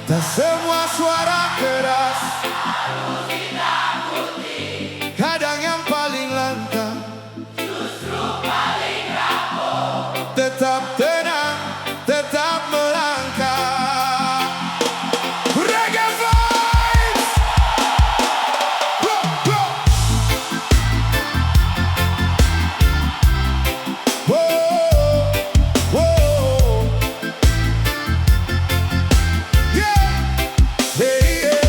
Tak semua suara keras, kadang yang paling lantang justru paling rapuh. Tetap tenang, tetap melangkah. Reggae vibes! Whoa, whoa. Yeah, hey, yeah.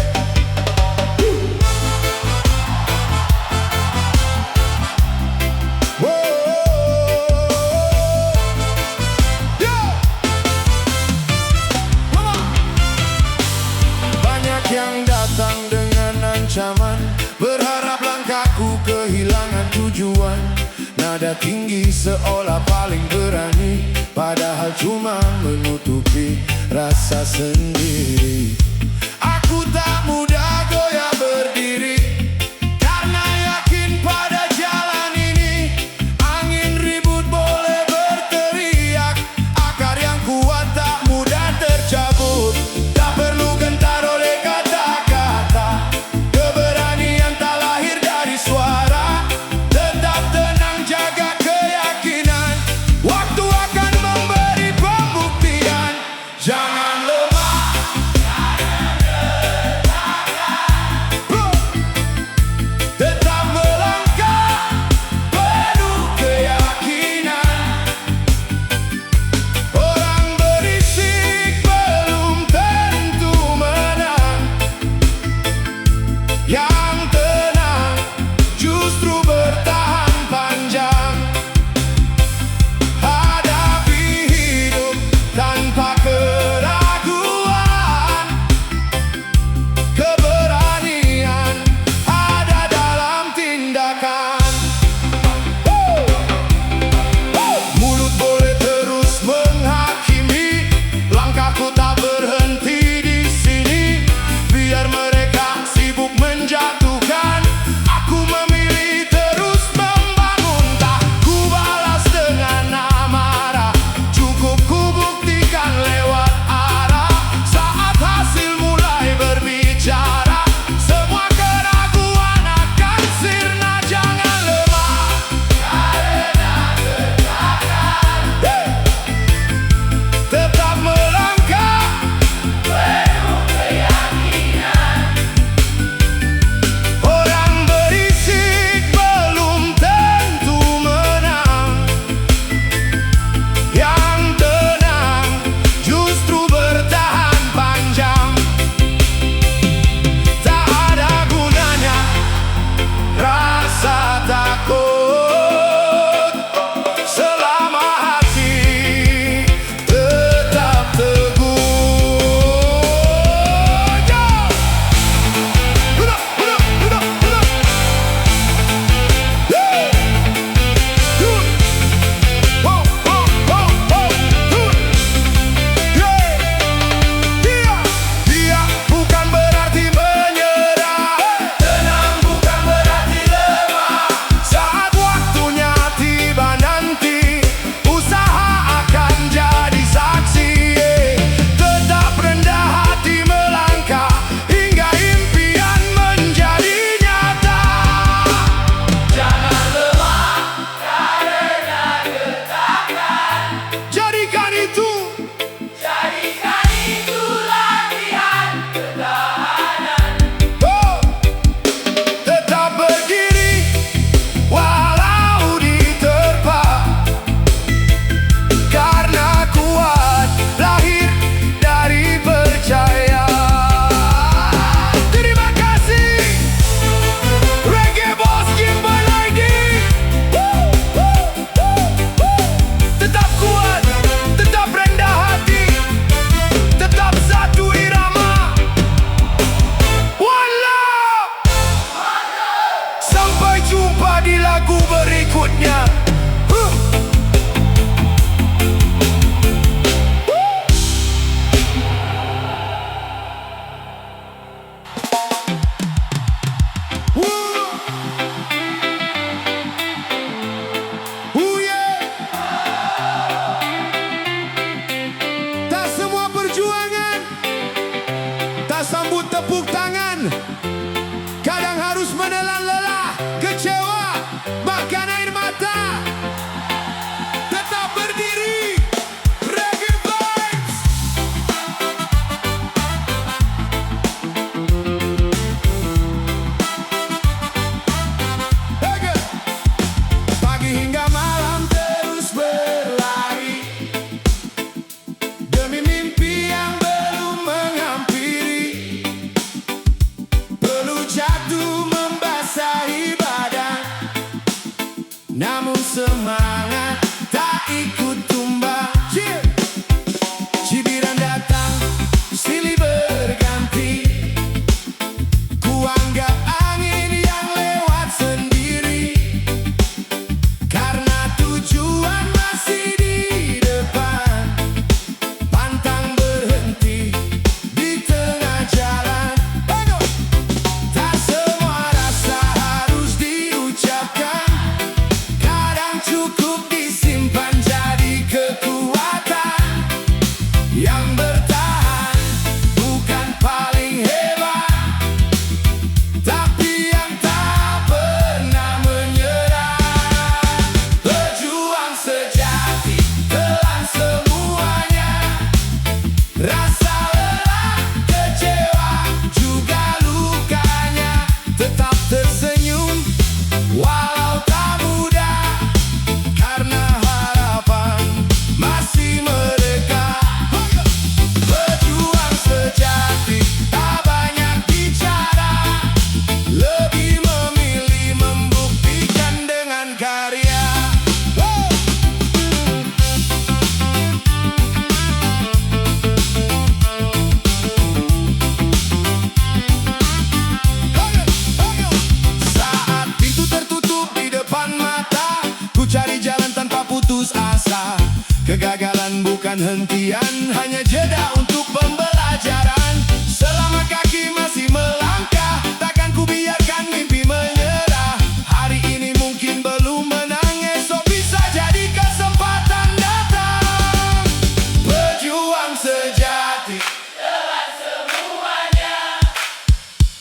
Banyak yang datang dengan ancaman, berharap langkahku kehilangan tujuan. Nada tinggi seolah paling berani, padahal cuma menutupi rasa sendiri. Aku tak mudah goyah berdiri, karena yakin pada jalan ini. Angin ribut boleh berteriak, akar yang kuat tak mudah tercabut. Tak perlu gentar oleh kata-kata, keberanian tak lahir dari suara. Tetap tenang, jaga keyakinan, waktu akan memberi pembuktian. Jangan lemah, tetap melangkah penuh keyakinan. Orang berisik belum tentu menang, yang tenang justru bertahan panjang. Hadapi hidup tanpa keraguan, keberanian ada dalam tindakan. Mulut boleh terus menghakimi, langkahku tak berhenti di sini. Biar mereka sibuk menjatuhkan, aku memilih terus membangun. Tak ku balas dengan amarah, cukup ku buktikan lewat arah. Saat hasil mulai berbicara, semua keraguan akan sirna. Jangan lemah, karena kegagalan. Tetap melangkah penuh keyakinan. Orang berisik belum tentu menang, yang tenang justru bertahan panjang. Tak ada gunanya rasa takut, selama hati tetap teguh. Dia bukan berarti menyerah, tenang bukan berarti lemah. Saat waktunya tiba nanti, usaha akan jadi saksi. Tetap rendah hati melangkah, hingga impian menjadi nyata. Jangan lemah, karena getakan. Jadikan itu latihan ketahanan. Tetap berdiri walau diterpa, karena kuat lahir dari percaya. Terima kasih, Reggae Boss Kimber lagi. Tetap kuat, tetap rendah hati, tetap satu irama. One love. Sampai jumpa di lagu berikutnya. Yeah. Tak semua perjuangan tepuk tangan. Kadang harus menelan lelah, kecewa, bahkan air mata. Tetap berdiri, Reggae Vibes. Pagi hingga malam terus berlari demi mimpi yang belum menghampiri. Perlu jatuh membasahi badan, namun semangat tak ikut tumbang. Cibiran datang, silih berganti. Ku anggap angin yang lewat sendiri, karena tujuan masih di depan. Pantang berhenti di tengah jalan. Tak semua rasa harus diucapkan, kadang cukup disimpan jadi kekuatan. Yang bertahan bukan paling hebat, tapi yang tak pernah menyerah. Pejuang sejati telan semuanya. Rasa lelah, kecewa, juga lukanya. Tetap tersenyum walau tak mudah, karena harapan masih mereka. Pejuang sejati tak banyak bicara, lebih memilih membuktikan dengan karya. Saat pintu tertutup di depan mata, ku cari jalan tanpa putus asa. Kegagalan bukan hentian, hanya jeda untuk pembelajaran. Selama kaki masih melangkah, takkan ku biarkan mimpi menyerah. Hari ini mungkin belum menang, esok bisa jadi kesempatan datang. Pejuang sejati telan semuanya.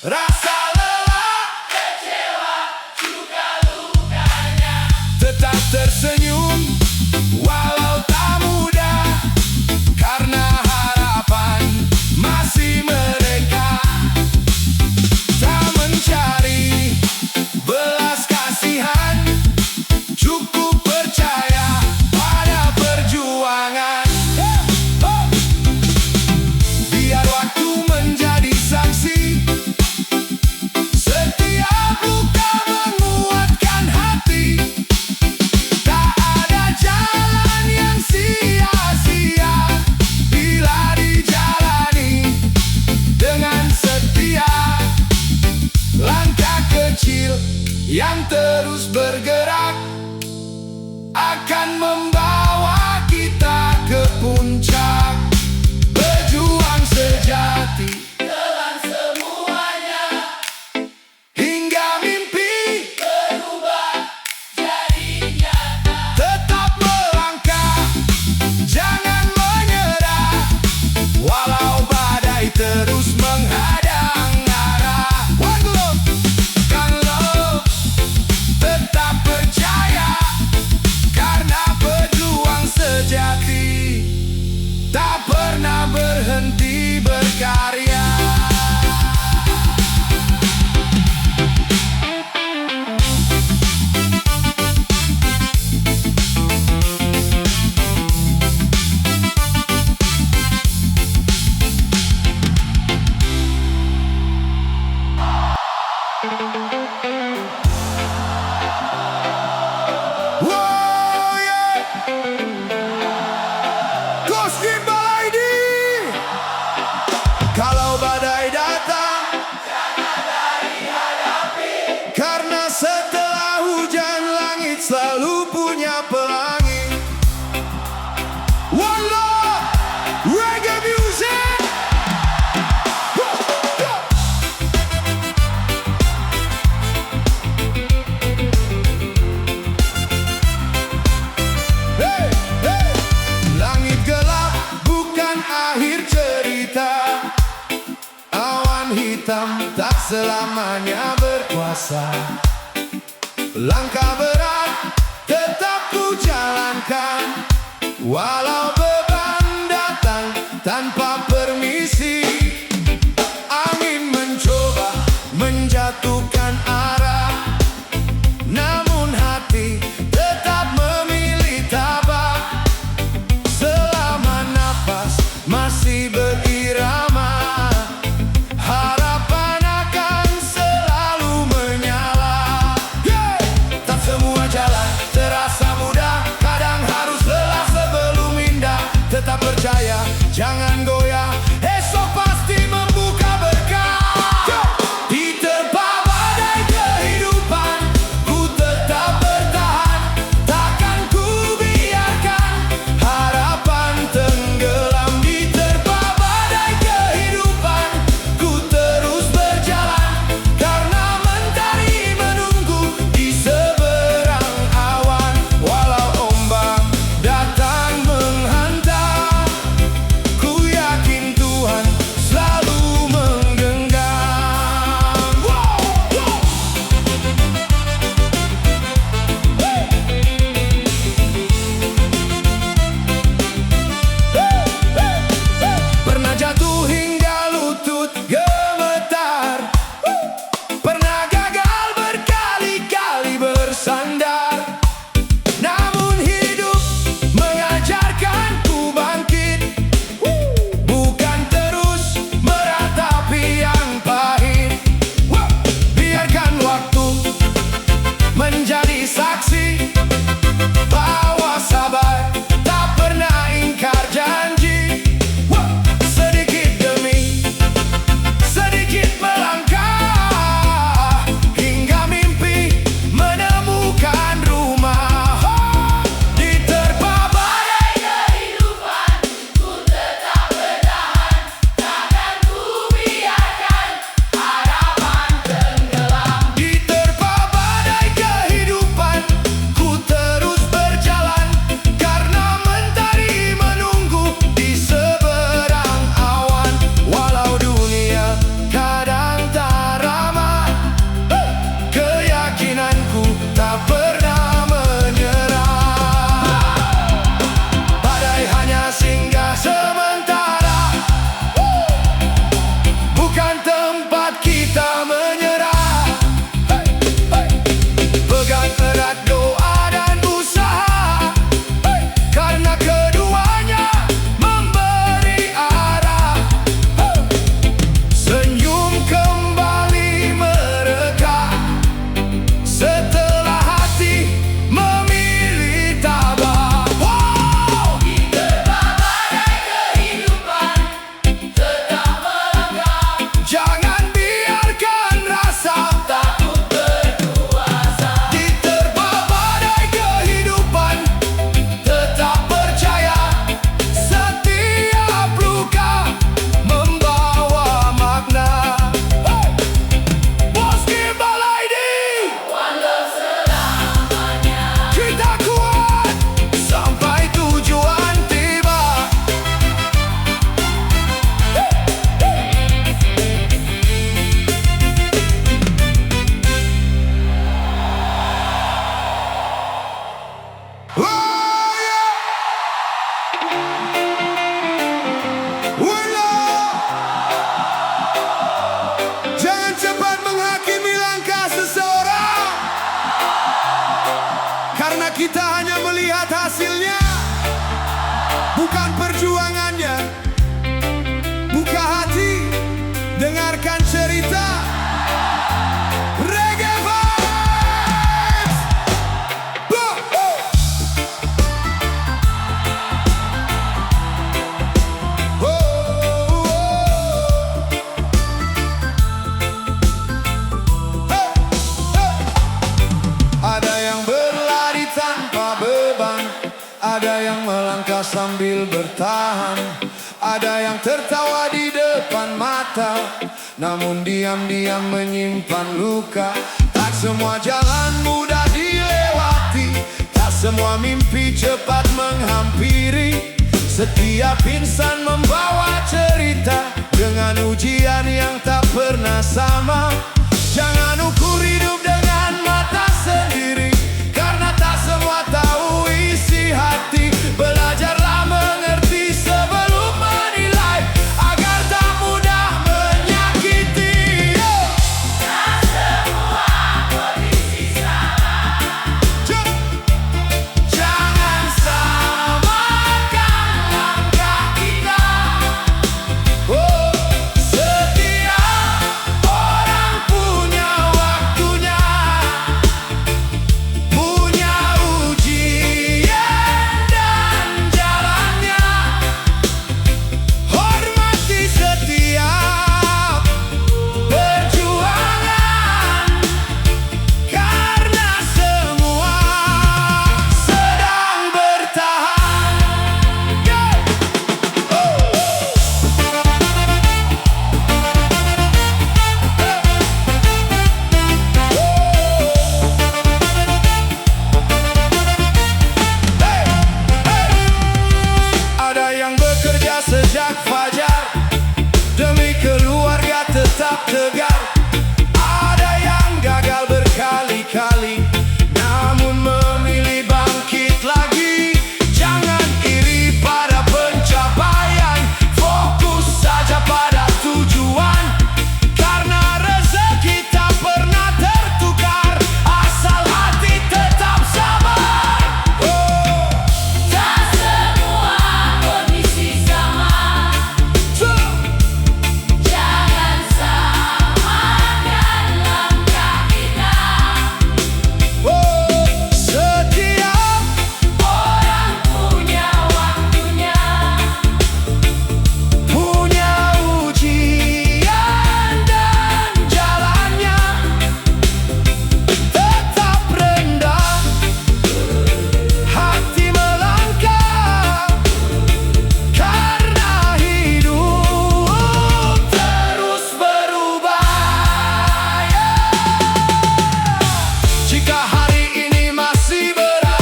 Rasa lelah, kecewa, juga lukanya. Tetap tersenyum walau tak mudah, karena harapan masih mereka. Tak mencari belas kasihan, cukup percaya pada perjuangan. Biar waktu menjadi saksi, setiap luka menguatkan hati. Tak ada jalan yang sia-sia bila dijalani dengan setia. Langkah kecil yang terus bergerak akan membawa kita ke puncak. Pejuang sejati telan semuanya, hingga mimpi berubah jadi nyata. Tetap melangkah, jangan menyerah, walau badai terus menghadang arah. One love, kan love, tetap percaya, karena pejuang sejati tak pernah berhenti berkarya. Wow, yeah. Koski Balaidi. Kalau badai datang, jangan lari hadapi, karena setelah hujan langit selalu punya pelangi. One love, reggae music. Hey, hey. Langit gelap bukan akhir cerita, awan hitam selamanya berkuasa. Langkah berat tetap ku jalankan, walau beban datang tanpa permisi. Angin mencoba menjatuhkan arah, namun hati tetap memilih tabah. Selama napas masih berirama, harapan akan selalu menyala. Tak semua jalan terasa mudah, kadang harus lelah sebelum indah. Tetap percaya, jangan goyah, esok pasti membuka berkah. Diterpa badai kehidupan, ku tetap bertahan. Takkan ku biarkan harapan tenggelam. Diterpa badai kehidupan, ku terus berjalan, karena mentari menunggu di seberang awan. Walau ombak datang menghantam, ku yakin Tuhan selalu menggenggam. Pernah jatuh hingga lutut gemetar, pernah gagal berkali-kali bersandar, namun hidup mengajarkanku bangkit. Bukan terus meratapi yang pahit, biarkan waktu menjadi saksi bahwa sabar tak pernah ingkar janji. Sedikit demi sedikit melangkah, hingga mimpi menemukan rumah. Diterpa badai kehidupan, ku tetap bertahan. Takkan ku biarkan harapan tenggelam. Diterpa badai kehidupan, ku terus berjalan, karena mentari menunggu di seberang awan. Walau dunia kadang tak ramah, keyakinanku tak pernah menyerah. Badai hanya singgah sementara, bukan tempat kita menyerah. Pegang erat doa dan usaha, karena keduanya memberi arah. Senyum kembali mereka setelah hati memilih tabah. Diterpa badai kehidupan, tetap melangkah. Jangan biarkan rasa takut berkuasa. Diterpa badai kehidupan, tetap percaya, setiap luka membawa makna. Bos Gimbal ID, One Love selamanya. Kita kuat sampai tujuan tiba. Oh yeah, One Love. Jangan cepat menghakimi langkah seseorang, karena kita hanya melihat hasilnya, bukan perjuangannya. Buka hati, dengarkan cerita Reggae Vibes. Ada yang berlari tanpa beban, ada yang melangkah sambil bertahan, ada yang tertawa di depan mata, namun diam-diam menyimpan luka. Tak semua jalan mudah dilewati, tak semua mimpi cepat menghampiri. Setiap insan membawa cerita dengan ujian yang tak pernah pernah sama. Jangan ukur hidup dengan mata sendiri, karena tak semua tahu isi hati. Belajarlah mengerti sebelum menilai, agar tak mudah menyakiti. Tak semua kondisi sama. Jangan samakan langkah kita. Setiap orang punya waktunya, punya ujian dan jalannya. Hormati setiap perjuangan, karena semua sedang bertahan. Ada yang bekerja sejak fajar demi keluarga tetap tegar. Ada yang gagal berkali-kali namun memilih bangkit lagi. Jangan iri pada pencapaian, fokus saja pada tujuan, karena rezeki tak pernah tertukar asal hati tetap sabar. Tak semua kondisi sama. Jangan samakan langkah kita. Setiap orang punya waktunya, punya ujian dan jalannya. Tetap rendah hati melangkah, karena hidup terus berubah. Jika hari ini masih berat,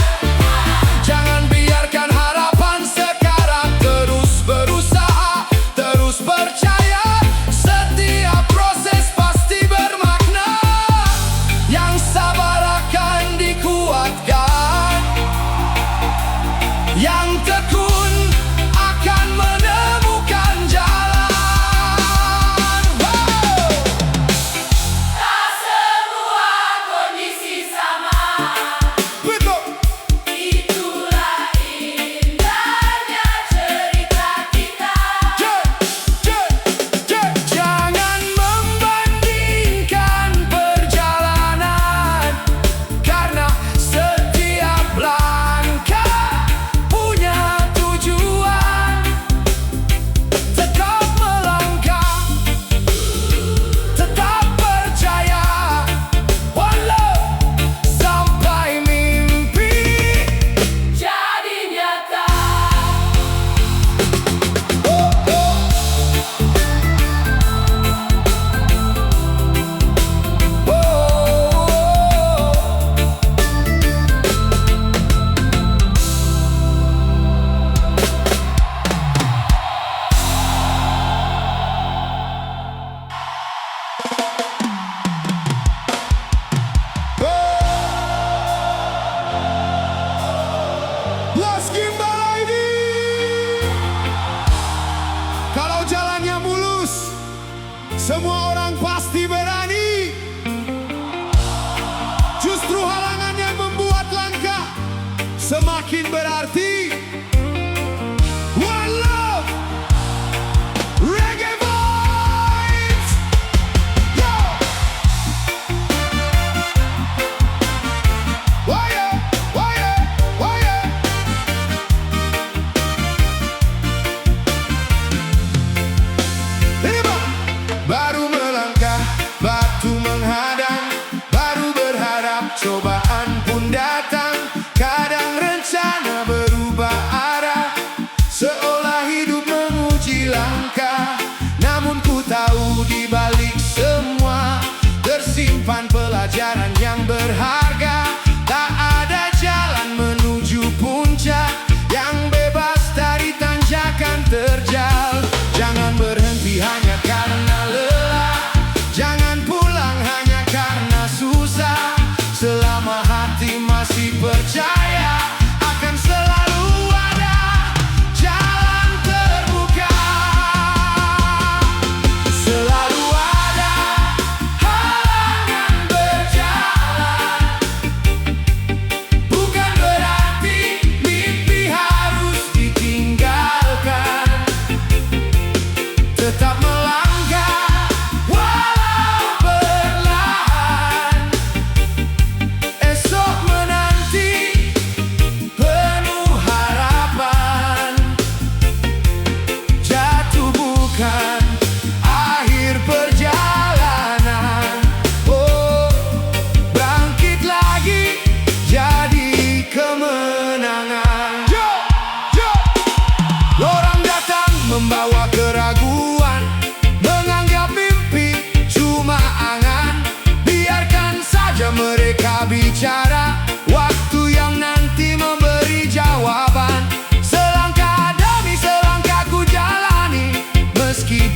jangan biarkan harapan sekarang. Terus berusaha, terus percaya, setiap proses pasti bermakna. Yang sabar akan dikuatkan, yang tekun akan menemukan jalan. Tak semua kondisi sama. Betul. Itulah indahnya cerita kita. Jangan membandingkan perjalanan, karena setiap langkah punya tujuan. Tetap melangkah, tetap percaya, walau sampai mimpi jadi nyata. Los Gimbal ID. Kalau jalannya mulus, semua orang pasti berani. Justru halangan yang membuat langkah semakin berarti. One love, reggae vibes. Yo. Why yeah, why yeah, why yeah. Ini Bang. Baru melangkah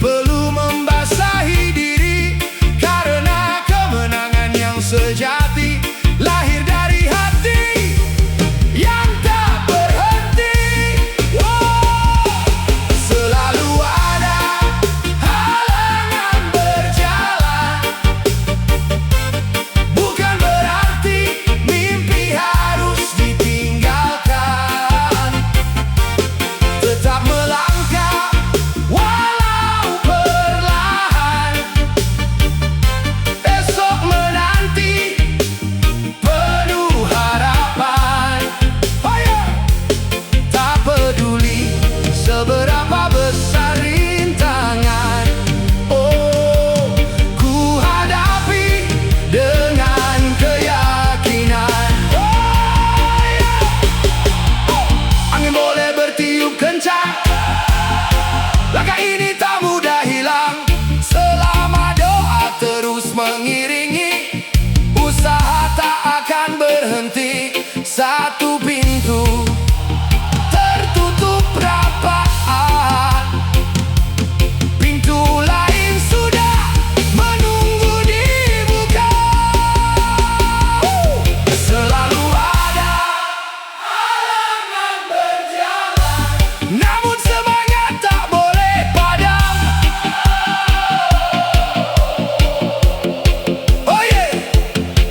perlu membasahi diri, karena kemenangan yang sejati lahir dari hati yang tak berhenti. Selalu ada halangan berjalan, bukan berarti mimpi harus ditinggalkan. Tetap melangkah walau perlahan, esok menanti penuh harapan. Oh yeah. Tak peduli seberapa besar rintangan, oh, ku hadapi dengan keyakinan. Oh yeah. Angin boleh bertiup kencang, langkah ini tak mudah hilang. Selama doa terus mengiringi, usaha tak akan berhenti. Satu pintu tertutup rapat, pintu lain sudah menunggu dibuka. Selalu ada halangan berjalan, namun semangat tak boleh padam. Oh yeah.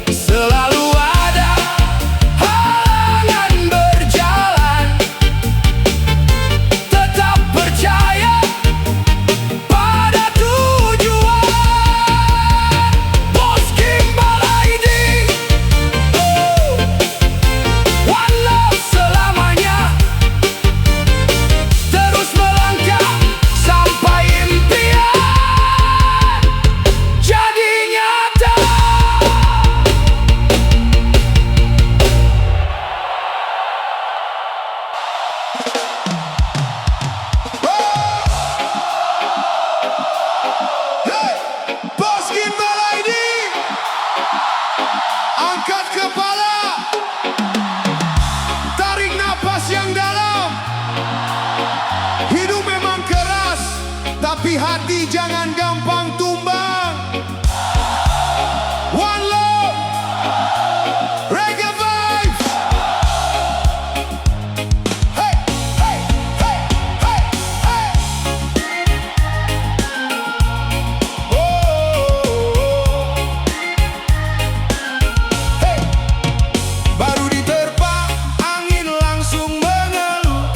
Selalu ada halangan berjalan, tetap percaya pada tujuan. Bos Gimbal ID, one love selamanya. Terus melangkah sampai impian jadi nyata. Hey, Bos Gimbal ID, angkat kepala, tarik napas yang dalam. Hidup memang keras, tapi hati jangan gampang tumbang. One love, reggae vibes. Hey, hey, hey, hey, hey. Oh, hey. Baru diterpa angin langsung mengeluh,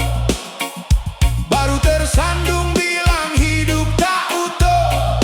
baru tersandung bilang hidup tak utuh.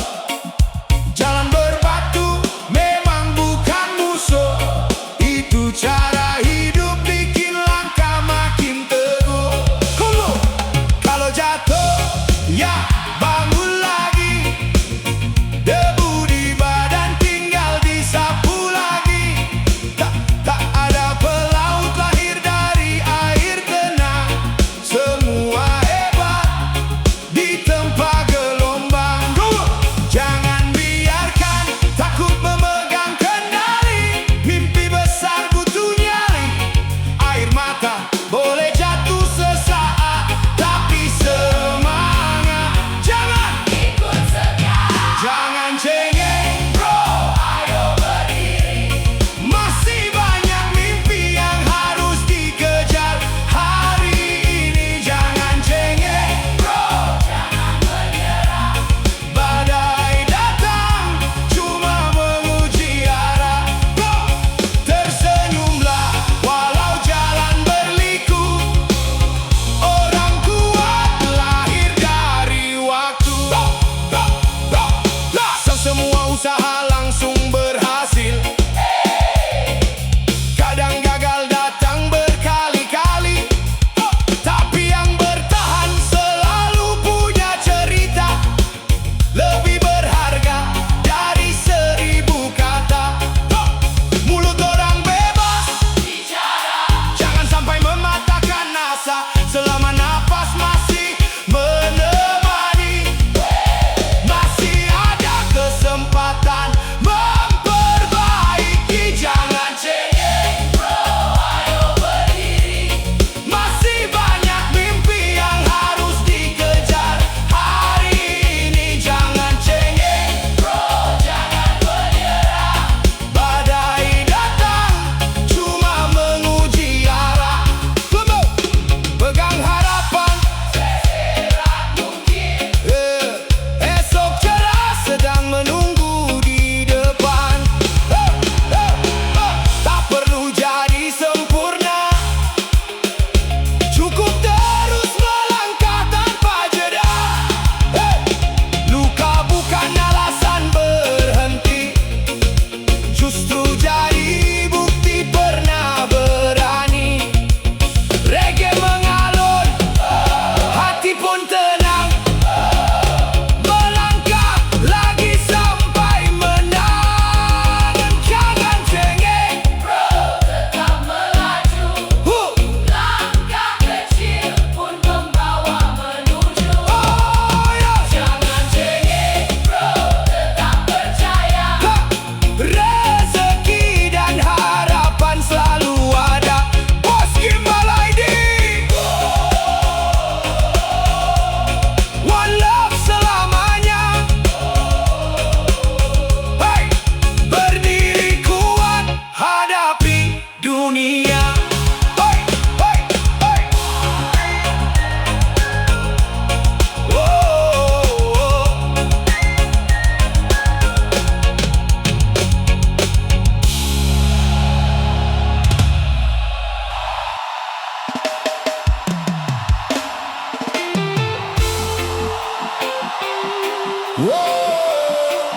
Wow.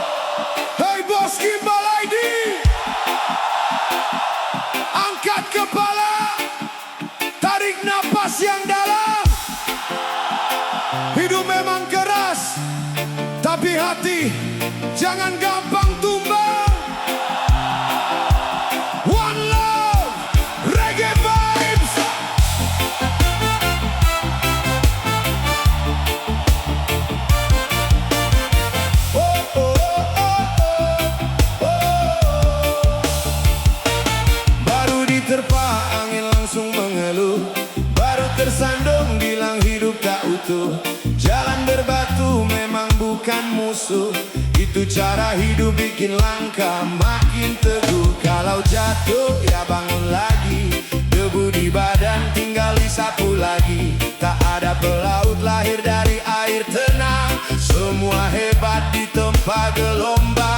Hey bos gimbal ID, angkat kepala, tarik napas yang dalam. Hidup memang keras, tapi hati jangan gampang tumbang. One love, reggae vibes. Oh, oh, oh, oh, oh. Baru diterpa angin langsung mengeluh, baru tersandung bilang hidup tak utuh. Jalan berbatu memang bukan musuh, itu cara hidup bikin langkah makin teguh. Kalau jatuh ya bangun lagi, debu di badan tinggal disapu lagi. Tak ada pelaut lahir dari air tenang, semua hebat di tempat gelombang.